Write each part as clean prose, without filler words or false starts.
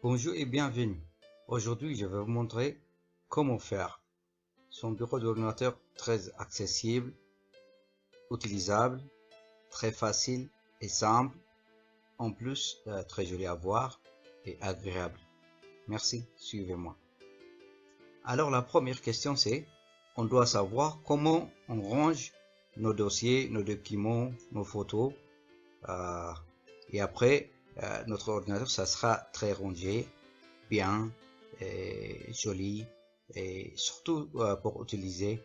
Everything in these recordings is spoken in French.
Bonjour et bienvenue. Aujourd'hui, je vais vous montrer comment faire son bureau d'ordinateur très accessible, utilisable, très facile et simple, en plus très joli à voir et agréable. Merci, suivez-moi. Alors la première question c'est, on doit savoir comment on range nos dossiers, nos documents, nos photos et après notre ordinateur ça sera très rangé, bien, et joli et surtout pour utiliser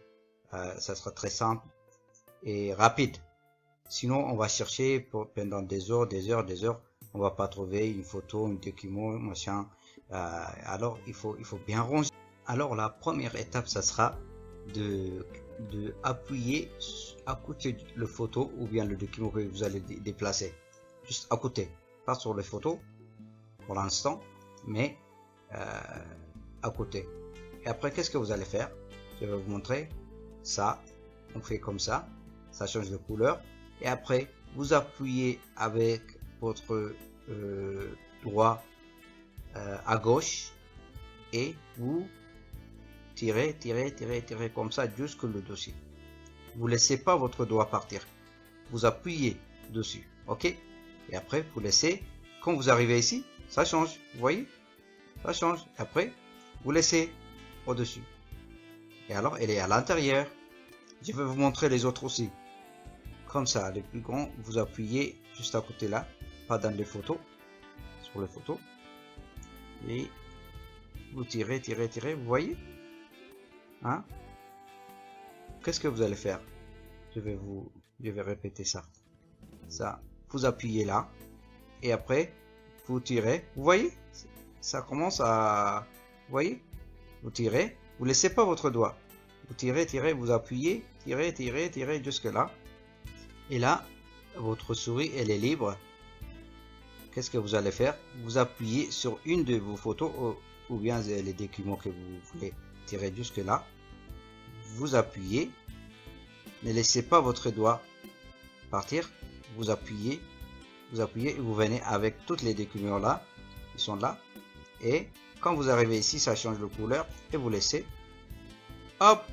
ça sera très simple et rapide. Sinon on va chercher pendant des heures, on va pas trouver une photo, un document, machin. Alors il faut bien ranger. Alors la première étape ça sera de appuyer à côté de la photo ou bien le document que vous allez déplacer, juste à côté, pas sur les photos pour l'instant, mais à côté. Et après qu'est-ce que vous allez faire? Je vais vous montrer ça. On fait comme ça, ça change de couleur et après vous appuyez avec votre doigt à gauche et vous tirez comme ça jusque le dossier. Vous laissez pas votre doigt partir, vous appuyez dessus, ok, et après vous laissez. Quand vous arrivez ici ça change, vous voyez, ça change. Après vous laissez au dessus et alors elle est à l'intérieur. Je vais vous montrer les autres aussi comme ça. Les plus grands vous appuyez juste à côté là, pas dans les photos, sur les photos, et vous tirez, vous voyez, hein? Qu'est-ce que vous allez faire? Je vais répéter ça. Vous appuyez là et après vous tirez, vous voyez, ça commence à, vous voyez, vous tirez, vous laissez pas votre doigt, vous tirez, vous appuyez, tirez jusque là et là votre souris elle est libre. Qu'est-ce que vous allez faire? Vous appuyez sur une de vos photos ou bien les documents que vous voulez tirer jusque là, vous appuyez, ne laissez pas votre doigt partir, vous appuyez et vous venez avec toutes les documents là, ils sont là, et quand vous arrivez ici ça change de couleur et vous laissez, hop,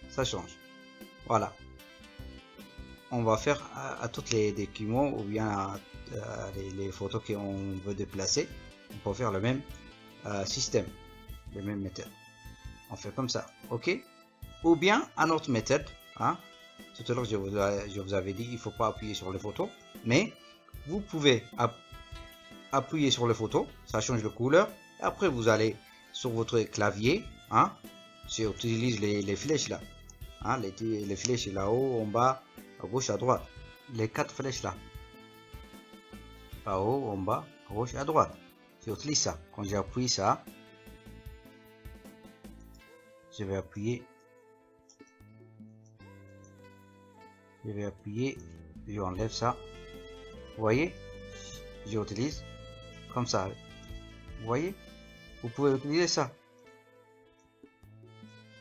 ça change. Voilà, on va faire à tous les documents ou bien les photos qu'on veut déplacer, on peut faire le même système, la même méthode. On fait comme ça, ok? Ou bien un autre méthode, hein? Tout à l'heure je vous avais dit il faut pas appuyer sur les photos, mais vous pouvez appuyer sur les photos, ça change de couleur. Et après vous allez sur votre clavier, hein? J'utilise les flèches là, hein? Les flèches là-haut, en bas, à gauche, à droite, les 4 flèches là, en haut, en bas, à gauche, à droite. J'utilise ça. Quand j'appuie ça, je vais appuyer, je enlève ça, vous voyez, j'utilise comme ça, vous voyez, vous pouvez utiliser ça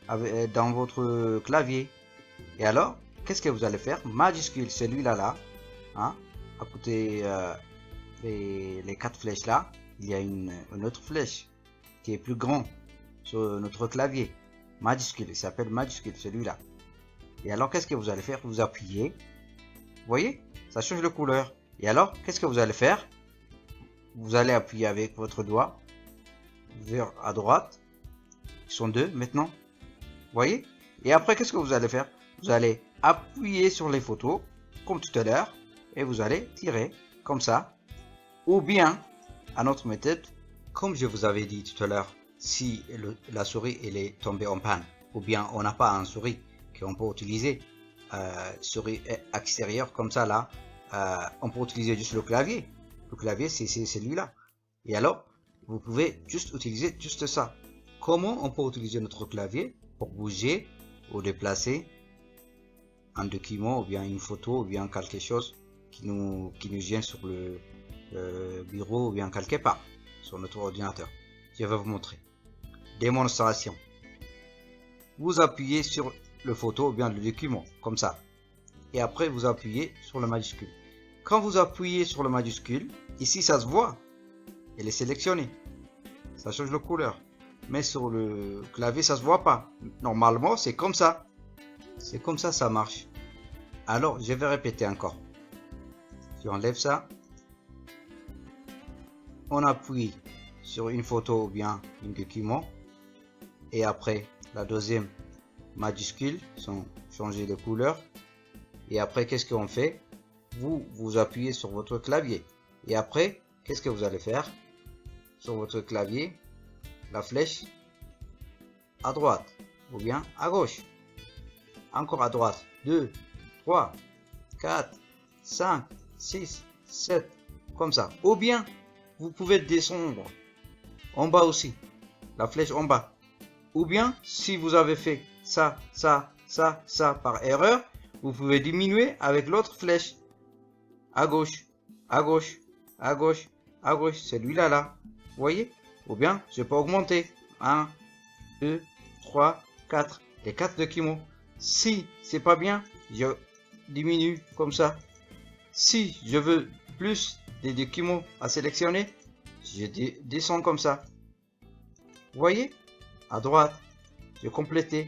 dans votre clavier. Et alors qu'est-ce que vous allez faire? Majuscule, celui-là là, hein, à côté les 4 flèches là, il y a une autre flèche qui est plus grande sur notre clavier, majuscule, il s'appelle majuscule celui-là. Et alors qu'est-ce que vous allez faire? Vous appuyez, vous voyez, ça change de couleur. Et alors qu'est-ce que vous allez faire? Vous allez appuyer avec votre doigt vers à droite, ils sont deux maintenant, vous voyez. Et après qu'est-ce que vous allez faire? Vous allez appuyer sur les photos comme tout à l'heure et vous allez tirer comme ça. Ou bien une autre méthode, comme je vous avais dit tout à l'heure, si la souris elle est tombée en panne ou bien on n'a pas un souris qu'on peut utiliser, souris extérieure comme ça là, on peut utiliser juste le clavier. Le clavier c'est celui-là. Et alors vous pouvez juste utiliser juste ça. Comment on peut utiliser notre clavier pour bouger ou déplacer un document ou bien une photo ou bien quelque chose qui nous vient sur le bureau ou bien quelque part sur notre ordinateur? Je vais vous montrer. Démonstration. Vous appuyez sur le photo ou bien le document comme ça et après vous appuyez sur le majuscule. Quand vous appuyez sur le majuscule, ici ça se voit, elle est sélectionnée. Ça change de couleur. Mais sur le clavier, ça se voit pas. Normalement, c'est comme ça. C'est comme ça marche. Alors, je vais répéter encore. Tu enlèves ça. On appuie sur une photo ou bien un document. Et après, la deuxième majuscule sont changées de couleur. Et après, qu'est-ce qu'on fait? Vous appuyez sur votre clavier. Et après, qu'est-ce que vous allez faire? Sur votre clavier, la flèche à droite ou bien à gauche. Encore à droite. 2, 3, 4, 5, 6, 7. Comme ça. Ou bien, vous pouvez descendre en bas aussi. La flèche en bas. Ou bien, si vous avez fait ça par erreur, vous pouvez diminuer avec l'autre flèche. À gauche, à gauche, à gauche, à gauche. Celui-là, là. Vous voyez? Ou bien, je peux augmenter. 1, 2, 3, 4. Les 4 documents. Si c'est pas bien, je diminue comme ça. Si je veux plus des documents à sélectionner, je descends comme ça. Vous voyez? À droite, je complète.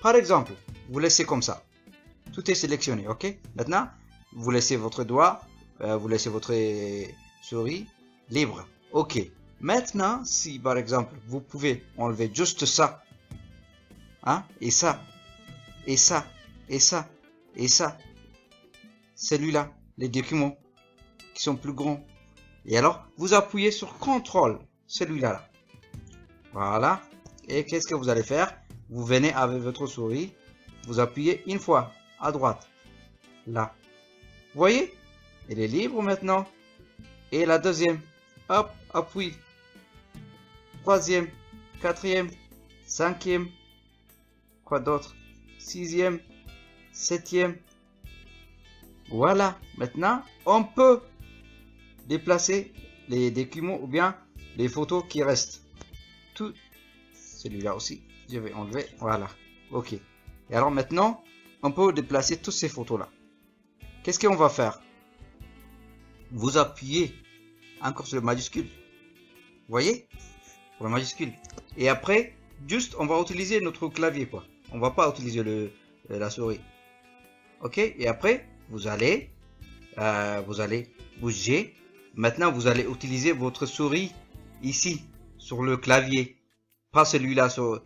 Par exemple, vous laissez comme ça. Tout est sélectionné, ok? Maintenant, vous laissez votre doigt, vous laissez votre souris libre. Ok. Maintenant, si par exemple, vous pouvez enlever juste ça, hein, et ça, et ça, et ça, et ça, celui-là, les documents qui sont plus grands. Et alors, vous appuyez sur CTRL, celui-là. Là. Voilà. Et qu'est-ce que vous allez faire? Vous venez avec votre souris, vous appuyez une fois à droite, là. Vous voyez? Elle est libre maintenant. Et la deuxième, hop, appuie. Troisième, quatrième, cinquième, quoi d'autre? Sixième, septième. Voilà. Maintenant, on peut déplacer les documents ou bien les photos qui restent. Tout. Celui-là aussi, je vais enlever. Voilà. Ok. Et alors maintenant, on peut déplacer toutes ces photos-là. Qu'est-ce qu'on va faire? Vous appuyez encore sur le majuscule. Vous voyez? Pour le majuscule. Et après, juste, on va utiliser notre clavier, quoi. On va pas utiliser la souris. Ok? Et après, vous allez bouger. Maintenant, vous allez utiliser votre souris ici, sur le clavier. Pas celui-là, sur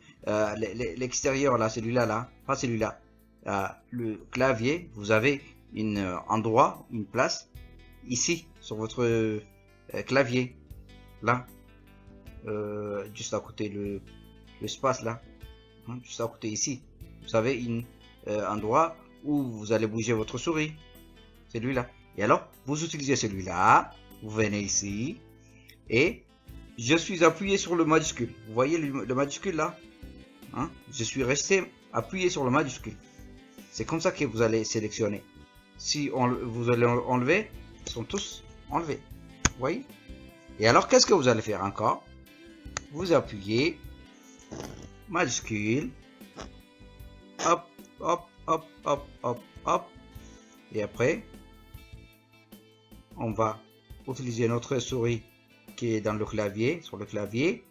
l'extérieur, là, celui-là, là. Pas celui-là. Le clavier, vous avez un endroit, une place, ici, sur votre clavier. Là. Juste à côté l'espace là, hein, juste à côté ici, vous avez un endroit où vous allez bouger votre souris, celui-là. Et alors, vous utilisez celui-là, vous venez ici, et je suis appuyé sur le majuscule. Vous voyez le majuscule là, hein? Je suis resté appuyé sur le majuscule. C'est comme ça que vous allez sélectionner. Si vous allez enlever, ils sont tous enlevés. Vous voyez? Et alors, qu'est-ce que vous allez faire encore? Vous appuyez, majuscule, hop, hop, hop, hop, hop, hop, et après, on va utiliser notre souris qui est dans le clavier, sur le clavier.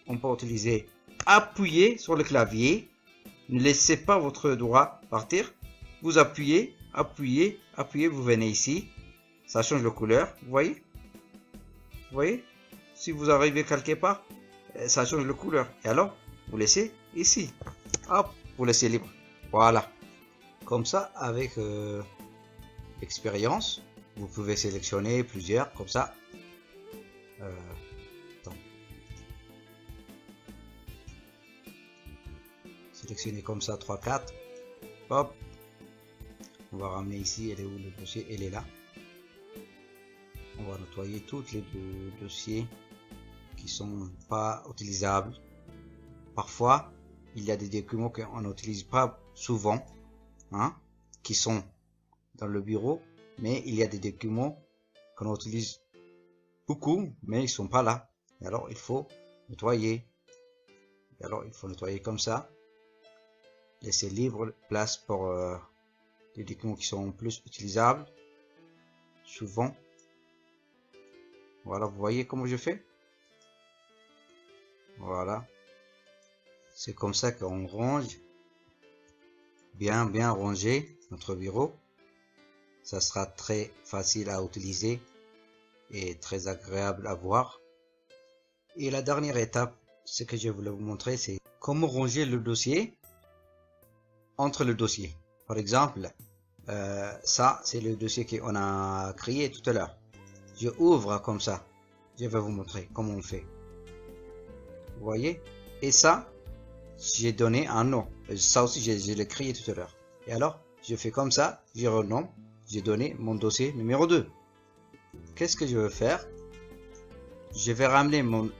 On peut utiliser appuyer sur le clavier, ne laissez pas votre doigt partir, vous appuyez, appuyez, appuyez, vous venez ici, ça change de couleur, vous voyez? Vous voyez? Si vous arrivez quelque part, ça change de couleur. Et alors, vous laissez ici. Hop, vous laissez libre. Voilà. Comme ça, avec l'expérience, vous pouvez sélectionner plusieurs, comme ça. Sélectionner comme ça, 3, 4. Hop. On va ramener ici, elle est où le dossier? Elle est là. On va nettoyer tous les dossiers qui sont pas utilisables. Parfois, il y a des documents qu'on n'utilise pas souvent, hein, qui sont dans le bureau, mais il y a des documents qu'on utilise beaucoup, mais ils sont pas là. Et alors, il faut nettoyer. Et alors, il faut nettoyer comme ça. Laisser libre place pour des documents qui sont plus utilisables. Souvent. Voilà, vous voyez comment je fais? Voilà. C'est comme ça qu'on range, bien rangé notre bureau. Ça sera très facile à utiliser et très agréable à voir. Et la dernière étape, ce que je voulais vous montrer, c'est comment ranger le dossier entre le dossier. Par exemple, ça c'est le dossier qu'on a créé tout à l'heure. Je ouvre comme ça. Je vais vous montrer comment on fait. Vous voyez? Et ça, j'ai donné un nom. Ça aussi, je l'ai créé tout à l'heure. Et alors, je fais comme ça, je renomme, j'ai donné mon dossier numéro 2. Qu'est-ce que je veux faire? Je vais ramener mon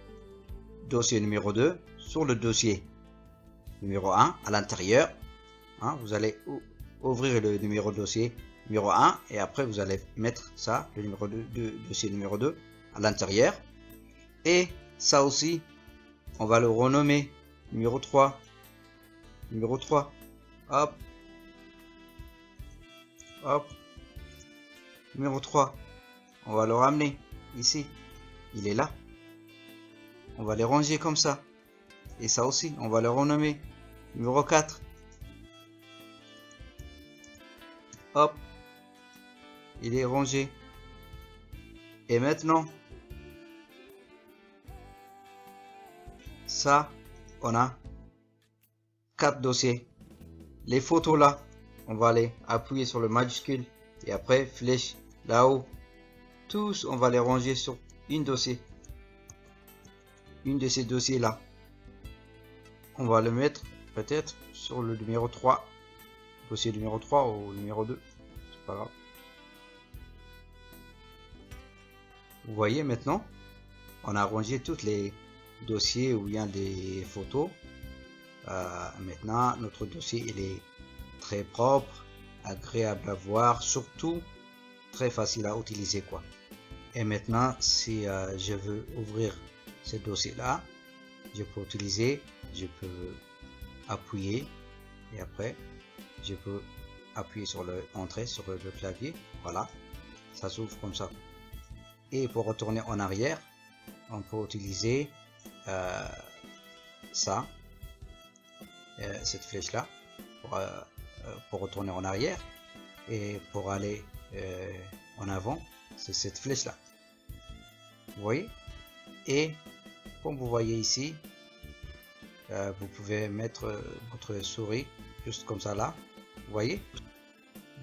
dossier numéro 2 sur le dossier numéro 1 à l'intérieur. Vous allez ouvrir le numéro de dossier numéro 1 et après vous allez mettre ça, le numéro 2, dossier numéro 2 à l'intérieur. Et ça aussi, on va le renommer numéro 3. Numéro 3. Hop. Hop. Numéro 3. On va le ramener ici. Il est là. On va les ranger comme ça. Et ça aussi, on va le renommer numéro 4. Hop. Il est rangé. Et maintenant, ça, on a 4 dossiers. Les photos là, on va aller appuyer sur le majuscule et après flèche là-haut. Tous, on va les ranger sur une dossier. Une de ces dossiers là. On va le mettre peut-être sur le numéro 3. Dossier numéro 3 ou numéro 2. C'est pas grave. Vous voyez maintenant, on a rangé tous les dossiers où il y a des photos. Maintenant, notre dossier il est très propre, agréable à voir, surtout très facile à utiliser quoi. Et maintenant, si je veux ouvrir ce dossier là, je peux utiliser, je peux appuyer et après je peux appuyer sur le entrée sur le clavier. Voilà, ça s'ouvre comme ça. Et pour retourner en arrière, on peut utiliser ça, cette flèche là pour retourner en arrière, et pour aller en avant, c'est cette flèche là. Vous voyez? Et comme vous voyez ici, vous pouvez mettre votre souris juste comme ça là. Vous voyez?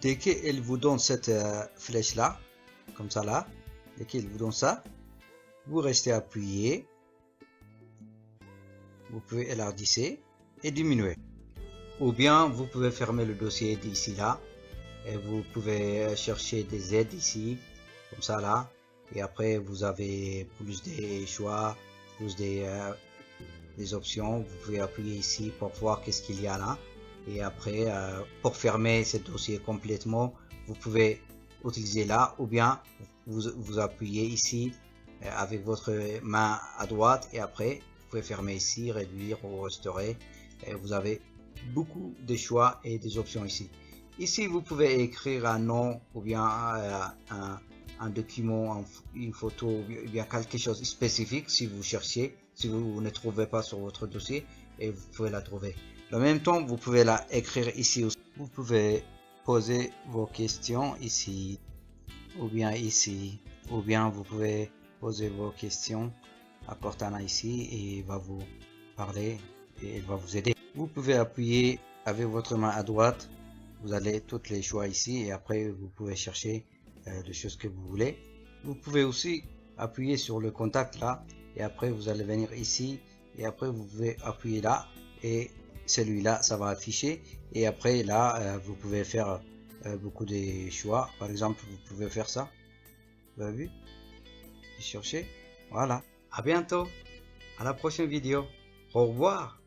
Dès qu'elle vous donne cette flèche là, comme ça là, dès qu'elle vous donne ça, vous restez appuyé. Vous pouvez élargir et diminuer. Ou bien vous pouvez fermer le dossier d'ici là. Et vous pouvez chercher des aides ici, comme ça là. Et après vous avez plus des choix, plus des options. Vous pouvez appuyer ici pour voir qu'est-ce qu'il y a là. Et après pour fermer ce dossier complètement, vous pouvez utiliser là, ou bien vous appuyez ici avec votre main à droite et après vous pouvez fermer ici, réduire ou restaurer. Et vous avez beaucoup de choix et des options ici. Ici vous pouvez écrire un nom ou bien un document, une photo ou bien quelque chose de spécifique si vous cherchez, si vous ne trouvez pas sur votre dossier, et vous pouvez la trouver. En même temps, vous pouvez la écrire ici aussi. Vous pouvez poser vos questions ici ou bien ici, ou bien vous pouvez poser vos questions à Cortana ici et il va vous parler et il va vous aider. Vous pouvez appuyer avec votre main à droite, vous allez tous les choix ici et après vous pouvez chercher les choses que vous voulez. Vous pouvez aussi appuyer sur le contact là et après vous allez venir ici et après vous pouvez appuyer là et celui-là ça va afficher et après là vous pouvez faire beaucoup de choix. Par exemple, vous pouvez faire ça. Vous avez vu? Chercher. Voilà. À bientôt. À la prochaine vidéo. Au revoir.